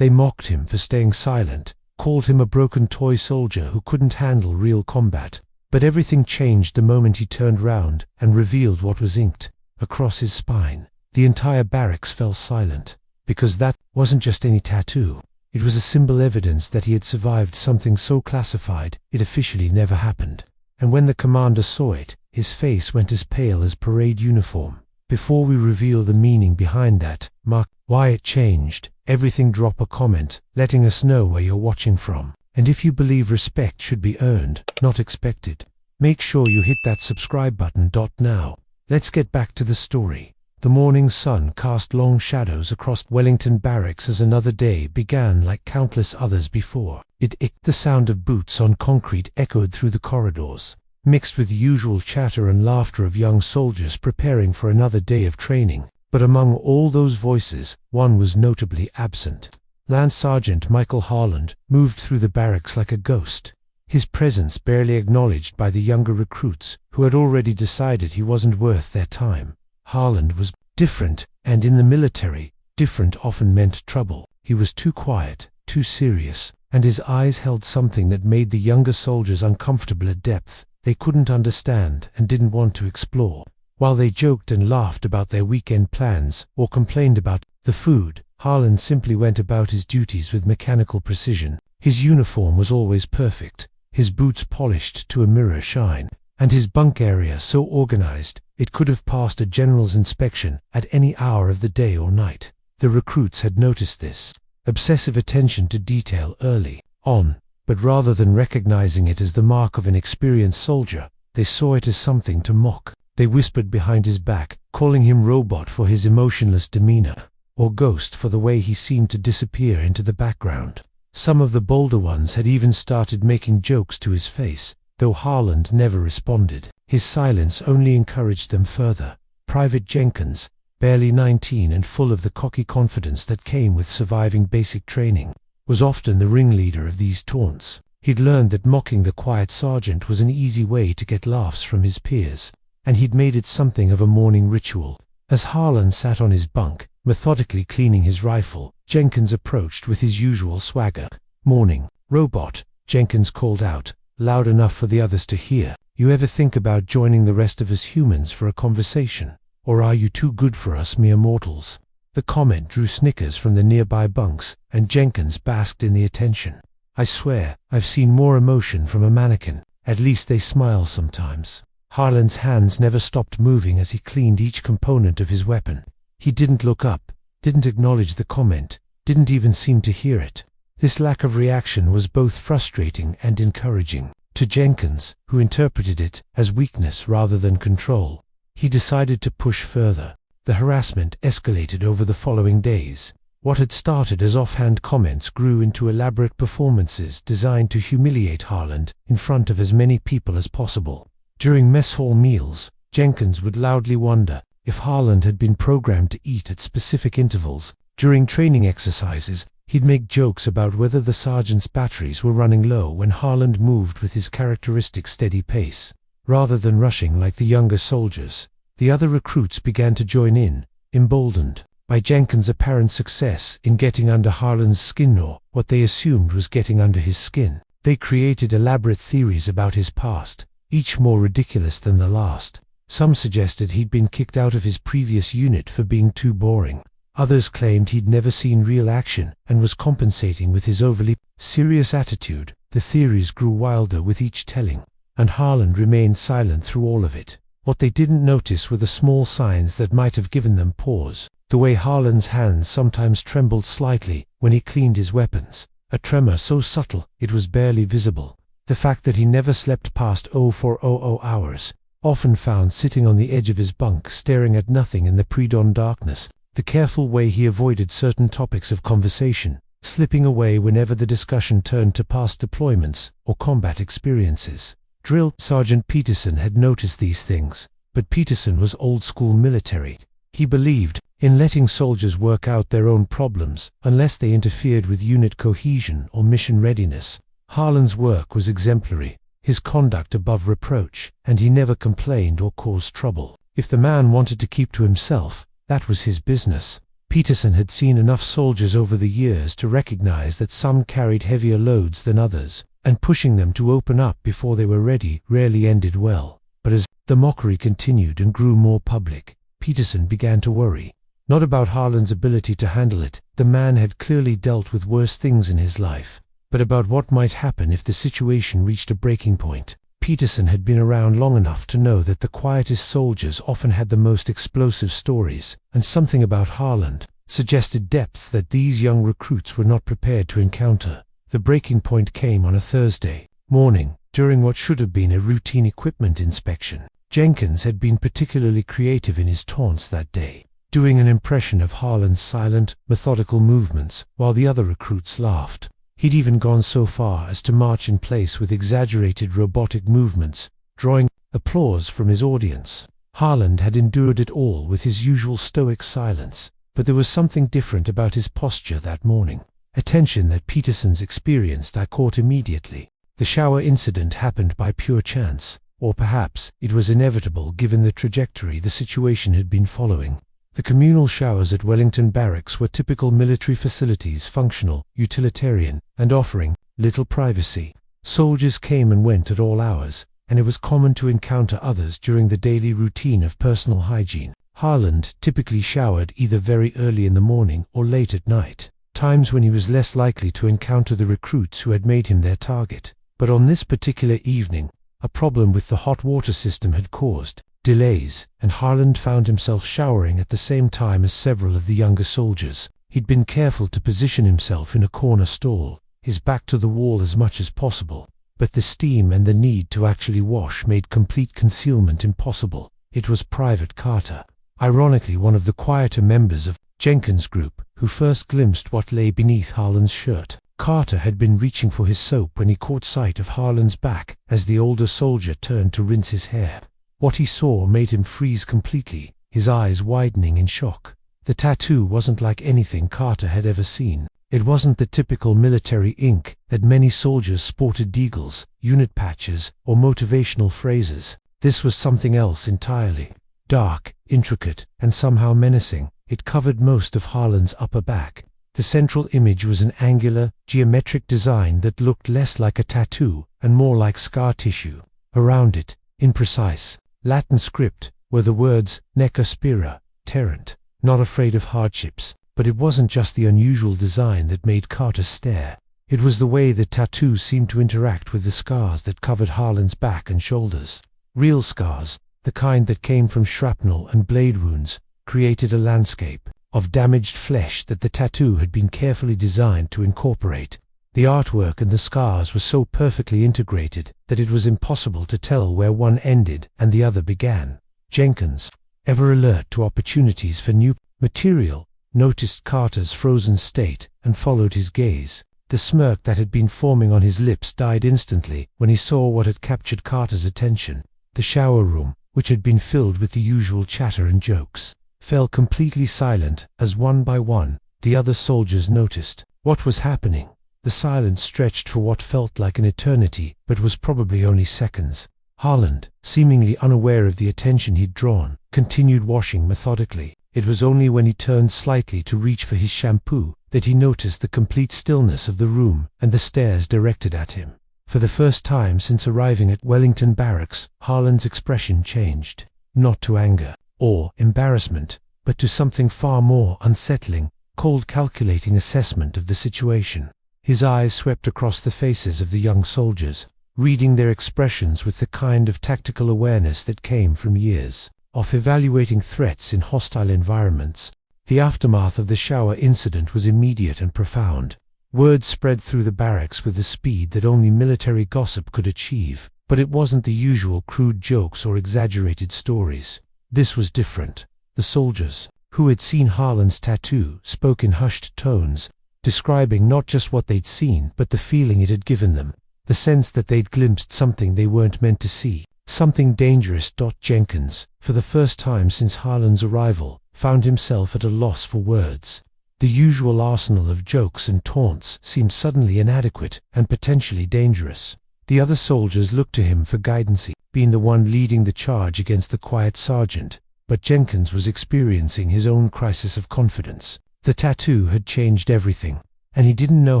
They mocked him for staying silent, called him a broken toy soldier who couldn't handle real combat. But everything changed the moment he turned round and revealed what was inked across his spine. The entire barracks fell silent, because that wasn't just any tattoo. It was a symbol evidence that he had survived something so classified it officially never happened. And when the commander saw it, his face went as pale as parade uniform. Before we reveal the meaning behind that mark, why it changed, everything, drop a comment, letting us know where you're watching from. And if you believe respect should be earned, not expected, make sure you hit that subscribe button. Now, let's get back to the story. The morning sun cast long shadows across Wellington Barracks as another day began like countless others before. The sound of boots on concrete echoed through the corridors, mixed with the usual chatter and laughter of young soldiers preparing for another day of training. But among all those voices, one was notably absent. Lance Sergeant Michael Harland moved through the barracks like a ghost, his presence barely acknowledged by the younger recruits who had already decided he wasn't worth their time. Harland was different, and in the military, different often meant trouble. He was too quiet, too serious, and his eyes held something that made the younger soldiers uncomfortable at depth they couldn't understand and didn't want to explore. While they joked and laughed about their weekend plans or complained about the food, Harland simply went about his duties with mechanical precision. His uniform was always perfect, his boots polished to a mirror shine, and his bunk area so organized it could have passed a general's inspection at any hour of the day or night. The recruits had noticed this obsessive attention to detail early on, but rather than recognizing it as the mark of an experienced soldier, they saw it as something to mock. They whispered behind his back, calling him robot for his emotionless demeanor, or ghost for the way he seemed to disappear into the background. Some of the bolder ones had even started making jokes to his face, though Harland never responded. His silence only encouraged them further. Private Jenkins, barely 19 and full of the cocky confidence that came with surviving basic training, was often the ringleader of these taunts. He'd learned that mocking the quiet sergeant was an easy way to get laughs from his peers, and he'd made it something of a morning ritual. As Harland sat on his bunk, methodically cleaning his rifle, Jenkins approached with his usual swagger. "Morning, robot," Jenkins called out, loud enough for the others to hear. "You ever think about joining the rest of us humans for a conversation? Or are you too good for us mere mortals?" The comment drew snickers from the nearby bunks, and Jenkins basked in the attention. "I swear, I've seen more emotion from a mannequin. At least they smile sometimes." Harland's hands never stopped moving as he cleaned each component of his weapon. He didn't look up, didn't acknowledge the comment, didn't even seem to hear it. This lack of reaction was both frustrating and encouraging. To Jenkins, who interpreted it as weakness rather than control, he decided to push further. The harassment escalated over the following days. What had started as offhand comments grew into elaborate performances designed to humiliate Harland in front of as many people as possible. During mess hall meals, Jenkins would loudly wonder if Harland had been programmed to eat at specific intervals. During training exercises, he'd make jokes about whether the sergeant's batteries were running low when Harland moved with his characteristic steady pace, rather than rushing like the younger soldiers. The other recruits began to join in, emboldened by Jenkins' apparent success in getting under Harland's skin, or what they assumed was getting under his skin. They created elaborate theories about his past, each more ridiculous than the last. Some suggested he'd been kicked out of his previous unit for being too boring. Others claimed he'd never seen real action and was compensating with his overly serious attitude. The theories grew wilder with each telling, and Harland remained silent through all of it. What they didn't notice were the small signs that might have given them pause. The way Harland's hands sometimes trembled slightly when he cleaned his weapons, a tremor so subtle it was barely visible. The fact that he never slept past 0400 hours, often found sitting on the edge of his bunk staring at nothing in the pre-dawn darkness. The careful way he avoided certain topics of conversation, slipping away whenever the discussion turned to past deployments or combat experiences. Drill Sergeant Peterson had noticed these things, but Peterson was old-school military. He believed in letting soldiers work out their own problems unless they interfered with unit cohesion or mission readiness. Harland's work was exemplary, his conduct above reproach, and he never complained or caused trouble. If the man wanted to keep to himself, that was his business. Peterson had seen enough soldiers over the years to recognize that some carried heavier loads than others, and pushing them to open up before they were ready rarely ended well. But as the mockery continued and grew more public, Peterson began to worry. Not about Harland's ability to handle it, the man had clearly dealt with worse things in his life, but about what might happen if the situation reached a breaking point. Peterson had been around long enough to know that the quietest soldiers often had the most explosive stories, and something about Harland suggested depth that these young recruits were not prepared to encounter. The breaking point came on a Thursday morning, during what should have been a routine equipment inspection. Jenkins had been particularly creative in his taunts that day, doing an impression of Harland's silent, methodical movements, while the other recruits laughed. He'd even gone so far as to march in place with exaggerated robotic movements, drawing applause from his audience. Harland had endured it all with his usual stoic silence, but there was something different about his posture that morning. A tension that Peterson's experienced I caught immediately. The shower incident happened by pure chance, or perhaps it was inevitable given the trajectory the situation had been following. The communal showers at Wellington Barracks were typical military facilities, functional, utilitarian, and offering little privacy. Soldiers came and went at all hours, and it was common to encounter others during the daily routine of personal hygiene. Harland typically showered either very early in the morning or late at night, times when he was less likely to encounter the recruits who had made him their target. But on this particular evening, a problem with the hot water system had caused delays, and Harland found himself showering at the same time as several of the younger soldiers. He'd been careful to position himself in a corner stall, his back to the wall as much as possible, but the steam and the need to actually wash made complete concealment impossible. It was Private Carter, ironically one of the quieter members of Jenkins' group, who first glimpsed what lay beneath Harland's shirt. Carter had been reaching for his soap when he caught sight of Harland's back as the older soldier turned to rinse his hair. What he saw made him freeze completely, his eyes widening in shock. The tattoo wasn't like anything Carter had ever seen. It wasn't the typical military ink that many soldiers sported: deagles, unit patches, or motivational phrases. This was something else entirely. Dark, intricate, and somehow menacing, it covered most of Harland's upper back. The central image was an angular, geometric design that looked less like a tattoo and more like scar tissue. Around it, in precise Latin script, were the words "Nec aspera, terrent," not afraid of hardships. But it wasn't just the unusual design that made Carter stare. It was the way the tattoo seemed to interact with the scars that covered Harland's back and shoulders. Real scars, the kind that came from shrapnel and blade wounds, created a landscape of damaged flesh that the tattoo had been carefully designed to incorporate. The artwork and the scars were so perfectly integrated that it was impossible to tell where one ended and the other began. Jenkins, ever alert to opportunities for new material, noticed Carter's frozen state and followed his gaze. The smirk that had been forming on his lips died instantly when he saw what had captured Carter's attention. The shower room, which had been filled with the usual chatter and jokes, fell completely silent as one by one the other soldiers noticed what was happening. The silence stretched for what felt like an eternity, but was probably only seconds. Harland, seemingly unaware of the attention he'd drawn, continued washing methodically. It was only when he turned slightly to reach for his shampoo that he noticed the complete stillness of the room and the stares directed at him. For the first time since arriving at Wellington Barracks, Harland's expression changed, not to anger or embarrassment, but to something far more unsettling: cold, calculating assessment of the situation. His eyes swept across the faces of the young soldiers, reading their expressions with the kind of tactical awareness that came from years of evaluating threats in hostile environments. The aftermath of the shower incident was immediate and profound. Word spread through the barracks with the speed that only military gossip could achieve, but it wasn't the usual crude jokes or exaggerated stories. This was different. The soldiers, who had seen Harland's tattoo, spoke in hushed tones, describing not just what they'd seen, but the feeling it had given them, the sense that they'd glimpsed something they weren't meant to see, something dangerous. Jenkins, for the first time since Harland's arrival, found himself at a loss for words. The usual arsenal of jokes and taunts seemed suddenly inadequate and potentially dangerous. The other soldiers looked to him for guidance, being the one leading the charge against the quiet sergeant, but Jenkins was experiencing his own crisis of confidence. The tattoo had changed everything, and he didn't know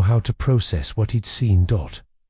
how to process what he'd seen.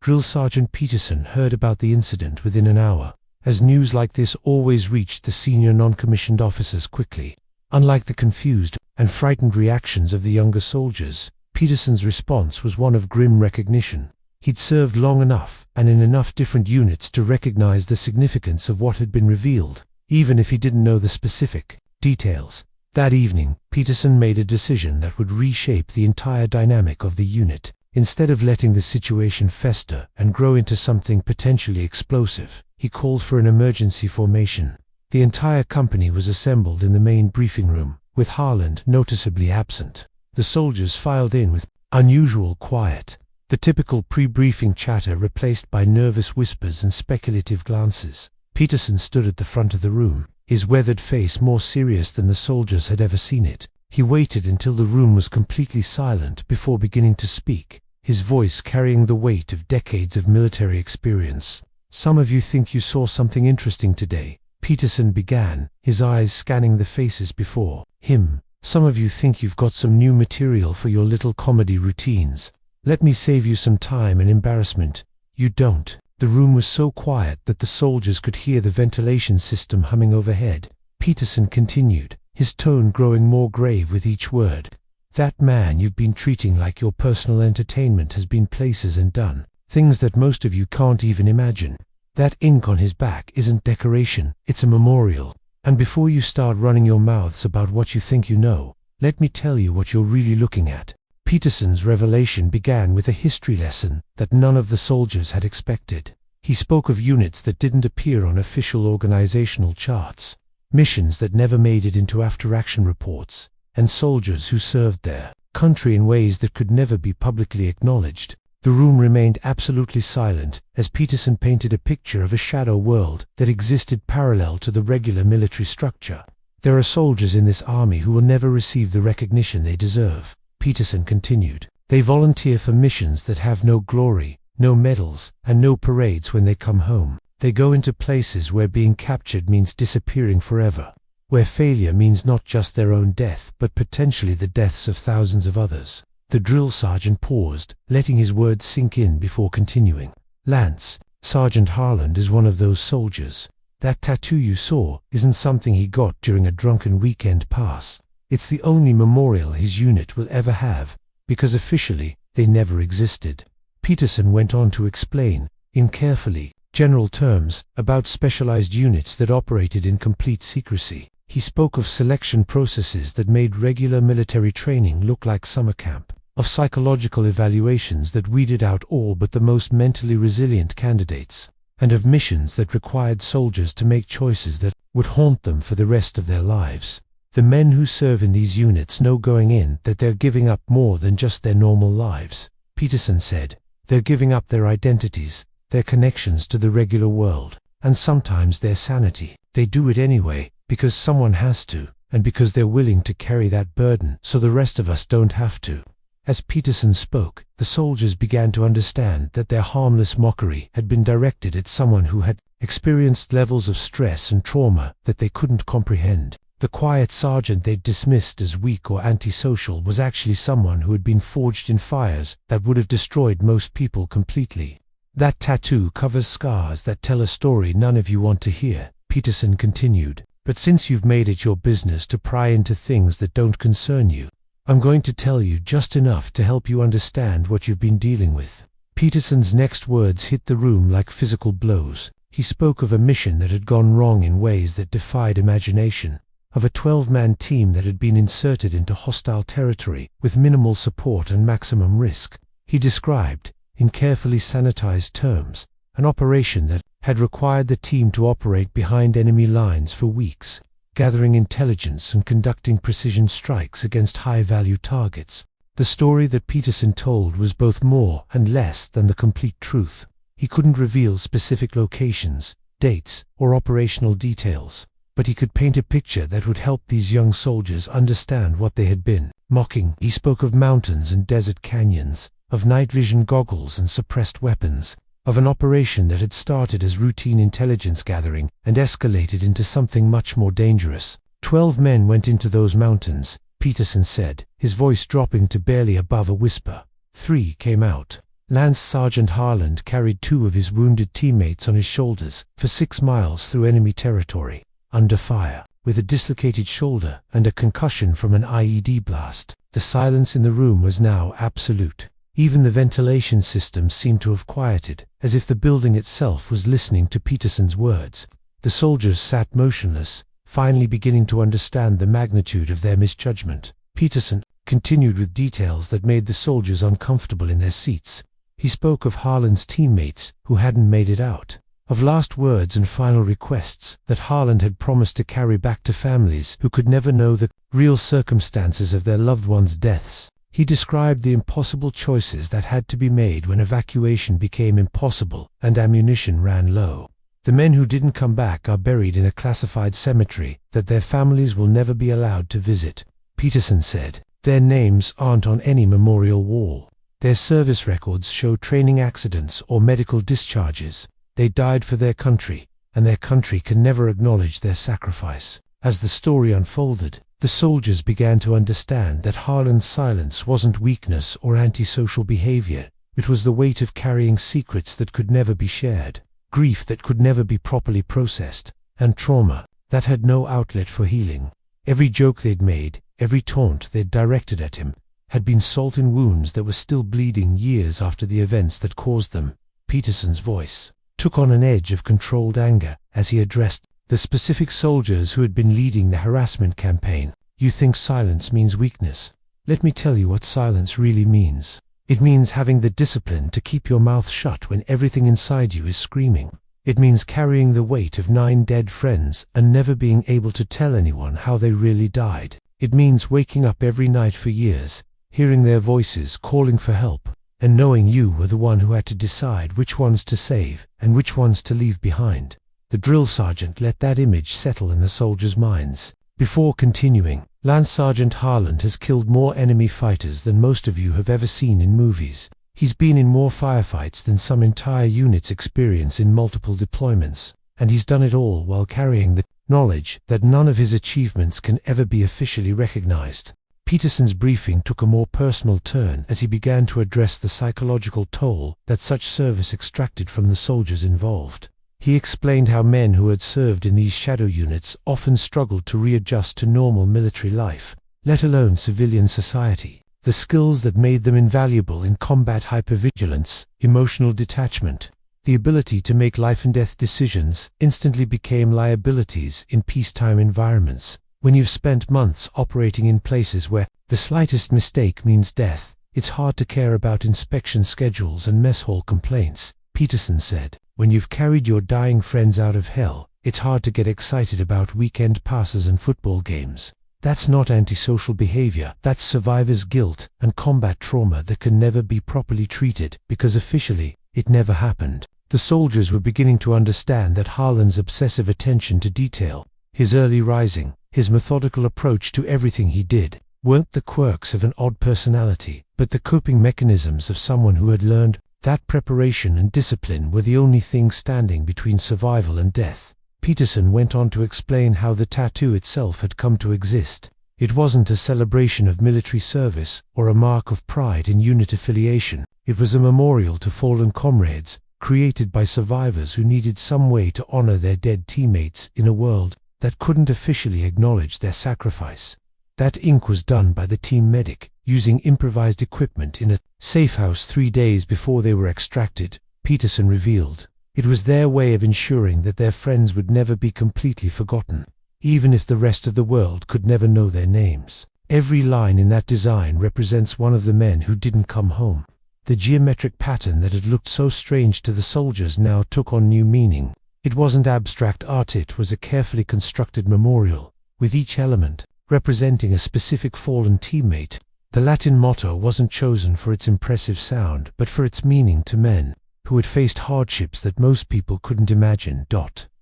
Drill Sergeant Peterson heard about the incident within an hour, as news like this always reached the senior non-commissioned officers quickly. Unlike the confused and frightened reactions of the younger soldiers, Peterson's response was one of grim recognition. He'd served long enough and in enough different units to recognize the significance of what had been revealed, even if he didn't know the specific details. That evening, Peterson made a decision that would reshape the entire dynamic of the unit. Instead of letting the situation fester and grow into something potentially explosive, he called for an emergency formation. The entire company was assembled in the main briefing room, with Harland noticeably absent. The soldiers filed in with unusual quiet, the typical pre-briefing chatter replaced by nervous whispers and speculative glances. Peterson stood at the front of the room, his weathered face more serious than the soldiers had ever seen it. He waited until the room was completely silent before beginning to speak, his voice carrying the weight of decades of military experience. "Some of you think you saw something interesting today," Peterson began, his eyes scanning the faces before him. "Some of you think you've got some new material for your little comedy routines. Let me save you some time and embarrassment. You don't." The room was so quiet that the soldiers could hear the ventilation system humming overhead. Peterson continued, his tone growing more grave with each word. "That man you've been treating like your personal entertainment has been places and done things that most of you can't even imagine. That ink on his back isn't decoration, it's a memorial. And before you start running your mouths about what you think you know, let me tell you what you're really looking at." Peterson's revelation began with a history lesson that none of the soldiers had expected. He spoke of units that didn't appear on official organizational charts, missions that never made it into after-action reports, and soldiers who served their country in ways that could never be publicly acknowledged. The room remained absolutely silent as Peterson painted a picture of a shadow world that existed parallel to the regular military structure. "There are soldiers in this army who will never receive the recognition they deserve," Peterson continued. "They volunteer for missions that have no glory, no medals, and no parades when they come home. They go into places where being captured means disappearing forever, where failure means not just their own death but potentially the deaths of thousands of others." The drill sergeant paused, letting his words sink in before continuing. "Lance Sergeant Harland is one of those soldiers. That tattoo you saw isn't something he got during a drunken weekend pass. It's the only memorial his unit will ever have, because officially they never existed." Peterson went on to explain, in carefully general terms, about specialized units that operated in complete secrecy. He spoke of selection processes that made regular military training look like summer camp, of psychological evaluations that weeded out all but the most mentally resilient candidates, and of missions that required soldiers to make choices that would haunt them for the rest of their lives. "The men who serve in these units know going in that they're giving up more than just their normal lives," Peterson said. "They're giving up their identities, their connections to the regular world, and sometimes their sanity. They do it anyway, because someone has to, and because they're willing to carry that burden so the rest of us don't have to." As Peterson spoke, the soldiers began to understand that their harmless mockery had been directed at someone who had experienced levels of stress and trauma that they couldn't comprehend. The quiet sergeant they'd dismissed as weak or antisocial was actually someone who had been forged in fires that would have destroyed most people completely. "That tattoo covers scars that tell a story none of you want to hear," Peterson continued. "But since you've made it your business to pry into things that don't concern you, I'm going to tell you just enough to help you understand what you've been dealing with." Peterson's next words hit the room like physical blows. He spoke of a mission that had gone wrong in ways that defied imagination, of a 12-man team that had been inserted into hostile territory with minimal support and maximum risk. He described, in carefully sanitized terms, an operation that had required the team to operate behind enemy lines for weeks, gathering intelligence and conducting precision strikes against high-value targets. The story that Peterson told was both more and less than the complete truth. He couldn't reveal specific locations, dates, or operational details, but he could paint a picture that would help these young soldiers understand what they had been mocking. He spoke of mountains and desert canyons, of night vision goggles and suppressed weapons, of an operation that had started as routine intelligence gathering and escalated into something much more dangerous. 12 men went into those mountains, Peterson said, his voice dropping to barely above a whisper. 3 came out. Lance Sergeant Harland carried 2 of his wounded teammates on his shoulders for 6 miles through enemy territory, under fire, with a dislocated shoulder and a concussion from an IED blast. The silence in the room was now absolute. Even the ventilation system seemed to have quieted, as if the building itself was listening to Peterson's words. The soldiers sat motionless, finally beginning to understand the magnitude of their misjudgment. Peterson continued with details that made the soldiers uncomfortable in their seats. He spoke of Harland's teammates who hadn't made it out, of last words and final requests that Harland had promised to carry back to families who could never know the real circumstances of their loved ones' deaths. He described the impossible choices that had to be made when evacuation became impossible and ammunition ran low. The men who didn't come back are buried in a classified cemetery that their families will never be allowed to visit, Peterson said. Their names aren't on any memorial wall. Their service records show training accidents or medical discharges. They died for their country, and their country can never acknowledge their sacrifice. As the story unfolded, the soldiers began to understand that Harland's silence wasn't weakness or antisocial behavior. It was the weight of carrying secrets that could never be shared, grief that could never be properly processed, and trauma that had no outlet for healing. Every joke they'd made, every taunt they'd directed at him, had been salt in wounds that were still bleeding years after the events that caused them. Peterson's voice took on an edge of controlled anger as he addressed the specific soldiers who had been leading the harassment campaign. You think silence means weakness? Let me tell you what silence really means. It means having the discipline to keep your mouth shut when everything inside you is screaming. It means carrying the weight of 9 dead friends and never being able to tell anyone how they really died. It means waking up every night for years, hearing their voices calling for help, and knowing you were the one who had to decide which ones to save and which ones to leave behind. The drill sergeant let that image settle in the soldiers' minds. Before continuing, Lance Sergeant Harland has killed more enemy fighters than most of you have ever seen in movies. He's been in more firefights than some entire units experience in multiple deployments, and he's done it all while carrying the knowledge that none of his achievements can ever be officially recognized. Peterson's briefing took a more personal turn as he began to address the psychological toll that such service extracted from the soldiers involved. He explained how men who had served in these shadow units often struggled to readjust to normal military life, let alone civilian society. The skills that made them invaluable in combat: hypervigilance, emotional detachment, the ability to make life-and-death decisions, instantly became liabilities in peacetime environments. When you've spent months operating in places where the slightest mistake means death, it's hard to care about inspection schedules and mess hall complaints, Peterson said. When you've carried your dying friends out of hell, it's hard to get excited about weekend passes and football games. That's not antisocial behavior, that's survivor's guilt and combat trauma that can never be properly treated because officially, it never happened. The soldiers were beginning to understand that Harland's obsessive attention to detail, his early rising, his methodical approach to everything he did, weren't the quirks of an odd personality, but the coping mechanisms of someone who had learned that preparation and discipline were the only thing standing between survival and death. Peterson went on to explain how the tattoo itself had come to exist. It wasn't a celebration of military service or a mark of pride in unit affiliation. It was a memorial to fallen comrades, created by survivors who needed some way to honor their dead teammates in a world that couldn't officially acknowledge their sacrifice. That ink was done by the team medic, using improvised equipment in a safe house 3 days before they were extracted, Peterson revealed. It was their way of ensuring that their friends would never be completely forgotten, even if the rest of the world could never know their names. Every line in that design represents one of the men who didn't come home. The geometric pattern that had looked so strange to the soldiers now took on new meaning. It wasn't abstract art, it was a carefully constructed memorial, with each element representing a specific fallen teammate. The Latin motto wasn't chosen for its impressive sound, but for its meaning to men who had faced hardships that most people couldn't imagine.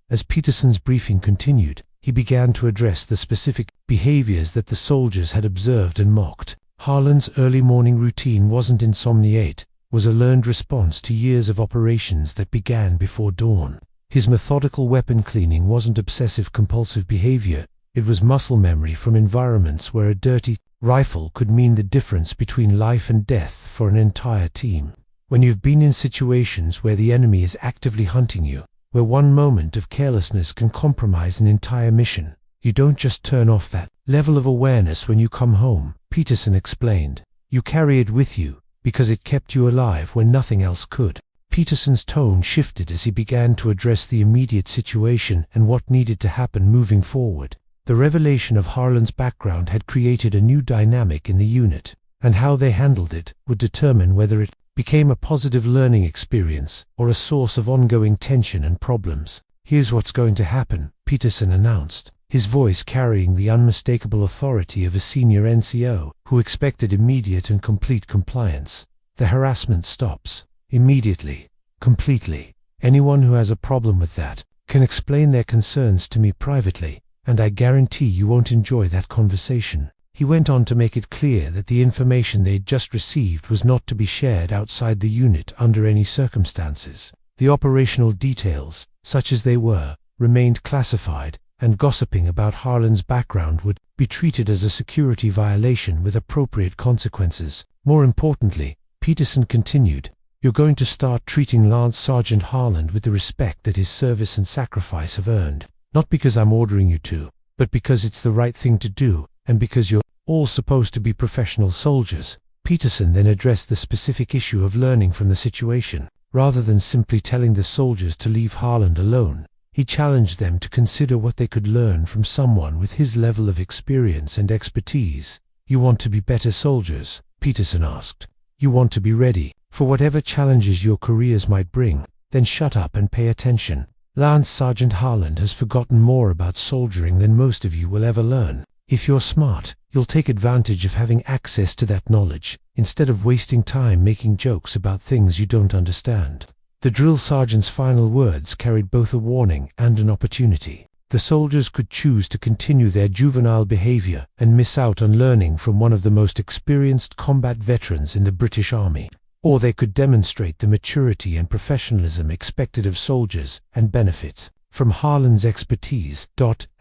As Peterson's briefing continued, he began to address the specific behaviors that the soldiers had observed and mocked. Harland's early morning routine wasn't insomniate, was a learned response to years of operations that began before dawn. His methodical weapon cleaning wasn't obsessive-compulsive behavior, it was muscle memory from environments where a dirty rifle could mean the difference between life and death for an entire team. When you've been in situations where the enemy is actively hunting you, where one moment of carelessness can compromise an entire mission, you don't just turn off that level of awareness when you come home, Peterson explained. You carry it with you, because it kept you alive when nothing else could. Peterson's tone shifted as he began to address the immediate situation and what needed to happen moving forward. The revelation of Harland's background had created a new dynamic in the unit, and how they handled it would determine whether it became a positive learning experience or a source of ongoing tension and problems. Here's what's going to happen, Peterson announced, his voice carrying the unmistakable authority of a senior NCO who expected immediate and complete compliance. The harassment stops. Immediately. Completely. Anyone who has a problem with that can explain their concerns to me privately, and I guarantee you won't enjoy that conversation. He went on to make it clear that the information they'd just received was not to be shared outside the unit under any circumstances. The operational details, such as they were, remained classified, and gossiping about Harland's background would be treated as a security violation with appropriate consequences. More importantly, Peterson continued, you're going to start treating Lance Sergeant Harland with the respect that his service and sacrifice have earned. Not because I'm ordering you to, but because it's the right thing to do, and because you're all supposed to be professional soldiers. Peterson then addressed the specific issue of learning from the situation. Rather than simply telling the soldiers to leave Harland alone, he challenged them to consider what they could learn from someone with his level of experience and expertise. You want to be better soldiers? Peterson asked. You want to be ready for whatever challenges your careers might bring? Then shut up and pay attention. Lance Sergeant Harland has forgotten more about soldiering than most of you will ever learn. If you're smart, you'll take advantage of having access to that knowledge, instead of wasting time making jokes about things you don't understand. The drill sergeant's final words carried both a warning and an opportunity. The soldiers could choose to continue their juvenile behavior and miss out on learning from one of the most experienced combat veterans in the British Army, or they could demonstrate the maturity and professionalism expected of soldiers and benefit from Harland's expertise.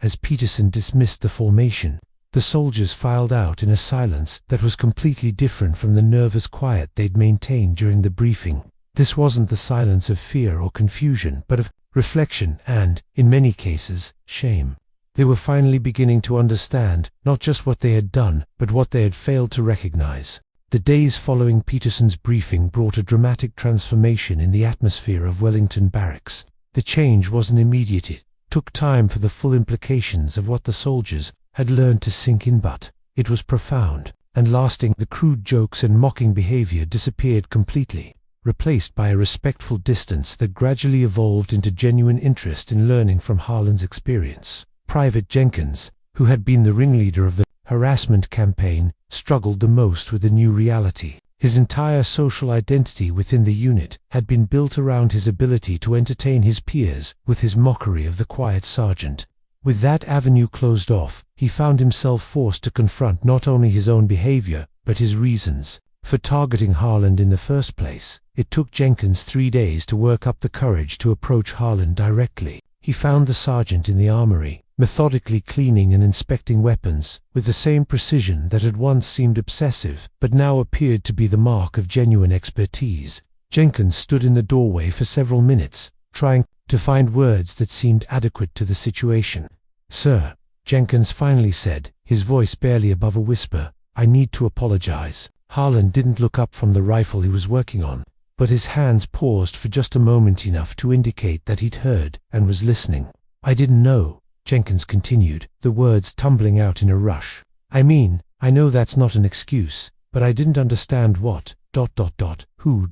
As Peterson dismissed the formation, the soldiers filed out in a silence that was completely different from the nervous quiet they'd maintained during the briefing. This wasn't the silence of fear or confusion, but of reflection and, in many cases, shame. They were finally beginning to understand not just what they had done, but what they had failed to recognize. The days following Peterson's briefing brought a dramatic transformation in the atmosphere of Wellington Barracks. The change wasn't immediate. It took time for the full implications of what the soldiers had learned to sink in, but it was profound and lasting. The crude jokes and mocking behavior disappeared completely, replaced by a respectful distance that gradually evolved into genuine interest in learning from Harland's experience. Private Jenkins, who had been the ringleader of the harassment campaign, struggled the most with the new reality. His entire social identity within the unit had been built around his ability to entertain his peers with his mockery of the quiet sergeant. With that avenue closed off, he found himself forced to confront not only his own behavior, but his reasons for targeting Harland in the first place. It took Jenkins 3 days to work up the courage to approach Harland directly. He found the sergeant in the armory, methodically cleaning and inspecting weapons, with the same precision that had once seemed obsessive, but now appeared to be the mark of genuine expertise. Jenkins stood in the doorway for several minutes, trying to find words that seemed adequate to the situation. "Sir," Jenkins finally said, his voice barely above a whisper, "I need to apologize." Harland didn't look up from the rifle he was working on, but his hands paused for just a moment, enough to indicate that he'd heard and was listening. "I didn't know," Jenkins continued, the words tumbling out in a rush. I know that's not an excuse, but I didn't understand what, who,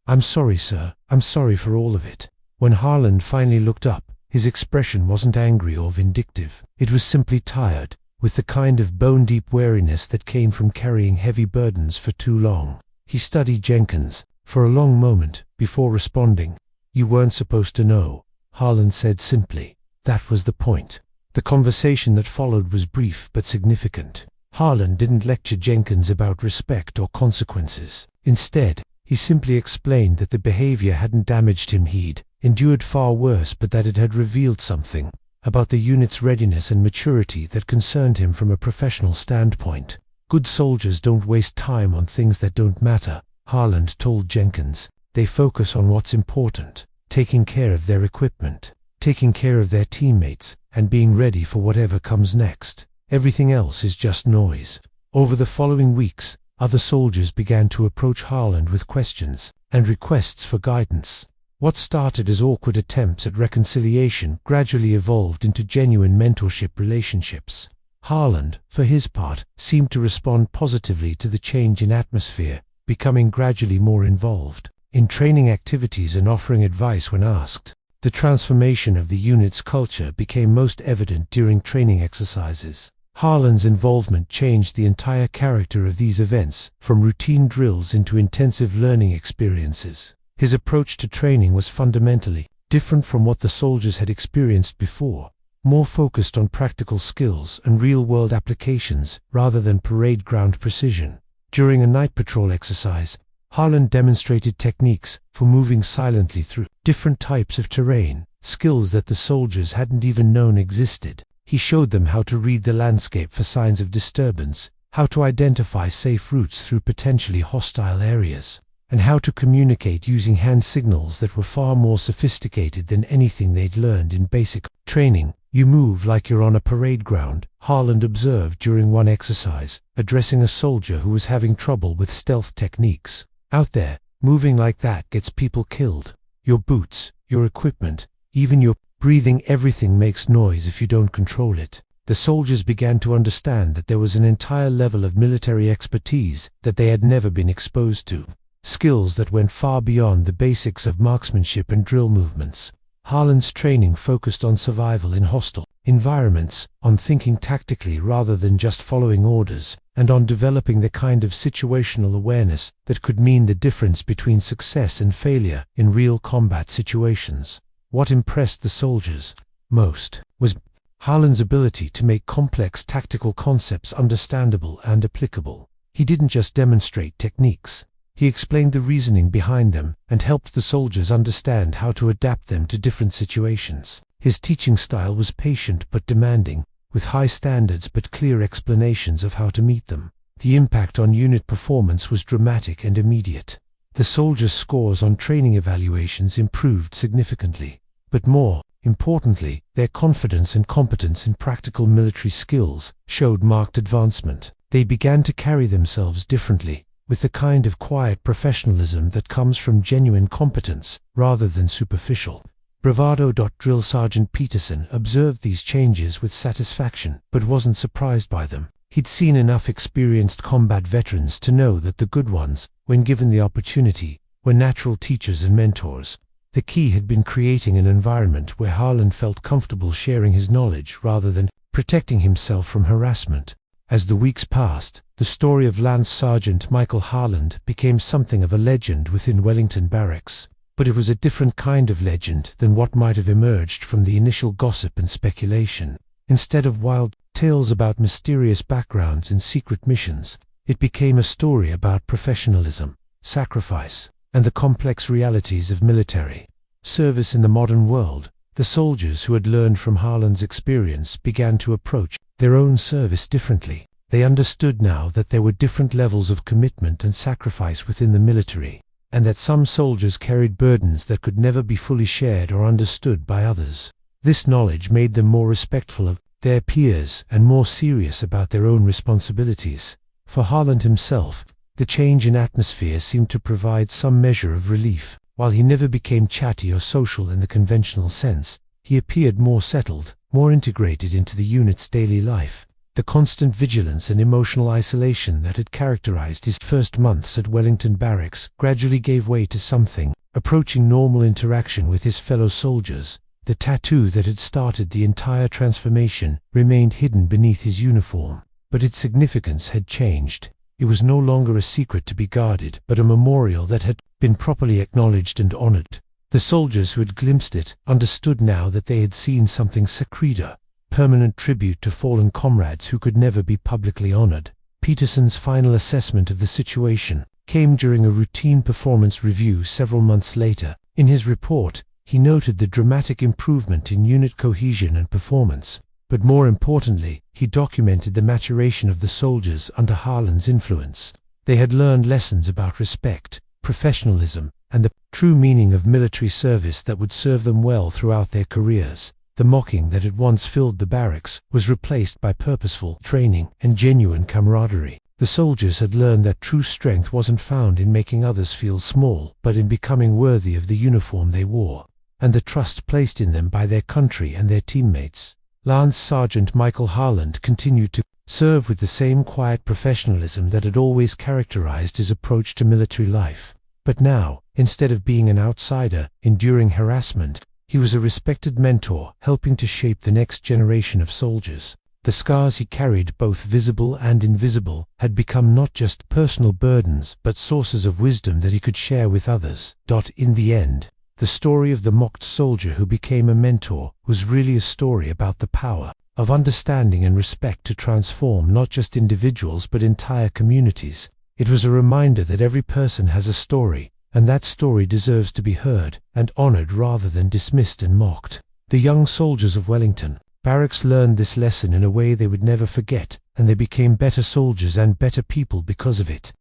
I'm sorry, sir, I'm sorry for all of it." When Harland finally looked up, his expression wasn't angry or vindictive. It was simply tired, with the kind of bone-deep weariness that came from carrying heavy burdens for too long. He studied Jenkins for a long moment before responding. "You weren't supposed to know," Harland said simply. That was the point. The conversation that followed was brief but significant. Harland didn't lecture Jenkins about respect or consequences. Instead, he simply explained that the behavior hadn't damaged him. He'd endured far worse, but that it had revealed something about the unit's readiness and maturity that concerned him from a professional standpoint. Good soldiers don't waste time on things that don't matter, Harland told Jenkins. They focus on what's important, taking care of their equipment, taking care of their teammates, and being ready for whatever comes next. Everything else is just noise. Over the following weeks, other soldiers began to approach Harland with questions and requests for guidance. What started as awkward attempts at reconciliation gradually evolved into genuine mentorship relationships. Harland, for his part, seemed to respond positively to the change in atmosphere, becoming gradually more involved in training activities and offering advice when asked. The transformation of the unit's culture became most evident during training exercises. Harland's involvement changed the entire character of these events, from routine drills into intensive learning experiences. His approach to training was fundamentally different from what the soldiers had experienced before, more focused on practical skills and real-world applications rather than parade ground precision. During a night patrol exercise, Harland demonstrated techniques for moving silently through different types of terrain, skills that the soldiers hadn't even known existed. He showed them how to read the landscape for signs of disturbance, how to identify safe routes through potentially hostile areas, and how to communicate using hand signals that were far more sophisticated than anything they'd learned in basic training. "You move like you're on a parade ground," Harland observed during one exercise, addressing a soldier who was having trouble with stealth techniques. "Out there, moving like that gets people killed. Your boots, your equipment, even your breathing, everything makes noise if you don't control it." The soldiers began to understand that there was an entire level of military expertise that they had never been exposed to, skills that went far beyond the basics of marksmanship and drill movements. Harland's training focused on survival in hostile environments, on thinking tactically rather than just following orders, and on developing the kind of situational awareness that could mean the difference between success and failure in real combat situations. What impressed the soldiers most was Harland's ability to make complex tactical concepts understandable and applicable. He didn't just demonstrate techniques. He explained the reasoning behind them and helped the soldiers understand how to adapt them to different situations. His teaching style was patient but demanding, with high standards but clear explanations of how to meet them. The impact on unit performance was dramatic and immediate. The soldiers' scores on training evaluations improved significantly, but more importantly, their confidence and competence in practical military skills showed marked advancement. They began to carry themselves differently, with the kind of quiet professionalism that comes from genuine competence rather than superficial bravado. Drill Sergeant Peterson observed these changes with satisfaction, but wasn't surprised by them. He'd seen enough experienced combat veterans to know that the good ones, when given the opportunity, were natural teachers and mentors. The key had been creating an environment where Harland felt comfortable sharing his knowledge rather than protecting himself from harassment. As the weeks passed, the story of Lance Sergeant Michael Harland became something of a legend within Wellington Barracks. But it was a different kind of legend than what might have emerged from the initial gossip and speculation. Instead of wild tales about mysterious backgrounds and secret missions, it became a story about professionalism, sacrifice, and the complex realities of military service in the modern world. The soldiers who had learned from Harland's experience began to approach their own service differently. They understood now that there were different levels of commitment and sacrifice within the military, and that some soldiers carried burdens that could never be fully shared or understood by others. This knowledge made them more respectful of their peers and more serious about their own responsibilities. For Harland himself, the change in atmosphere seemed to provide some measure of relief. While he never became chatty or social in the conventional sense, he appeared more settled, more integrated into the unit's daily life. The constant vigilance and emotional isolation that had characterized his first months at Wellington Barracks gradually gave way to something approaching normal interaction with his fellow soldiers. The tattoo that had started the entire transformation remained hidden beneath his uniform, but its significance had changed. It was no longer a secret to be guarded, but a memorial that had been properly acknowledged and honored. The soldiers who had glimpsed it understood now that they had seen something sacred, permanent tribute to fallen comrades who could never be publicly honored. Peterson's final assessment of the situation came during a routine performance review several months later. In his report, he noted the dramatic improvement in unit cohesion and performance. but more importantly, he documented the maturation of the soldiers under Harland's influence. They had learned lessons about respect, professionalism, and the true meaning of military service that would serve them well throughout their careers. The mocking that had once filled the barracks was replaced by purposeful training and genuine camaraderie. The soldiers had learned that true strength wasn't found in making others feel small, but in becoming worthy of the uniform they wore, and the trust placed in them by their country and their teammates. Lance Sergeant Michael Harland continued to serve with the same quiet professionalism that had always characterized his approach to military life. But now, instead of being an outsider, enduring harassment, he was a respected mentor, helping to shape the next generation of soldiers. The scars he carried, both visible and invisible, had become not just personal burdens, but sources of wisdom that he could share with others. In the end, the story of the mocked soldier who became a mentor was really a story about the power of understanding and respect to transform not just individuals but entire communities. It was a reminder that every person has a story, and that story deserves to be heard and honored rather than dismissed and mocked. The young soldiers of Wellington Barracks learned this lesson in a way they would never forget, and they became better soldiers and better people because of it.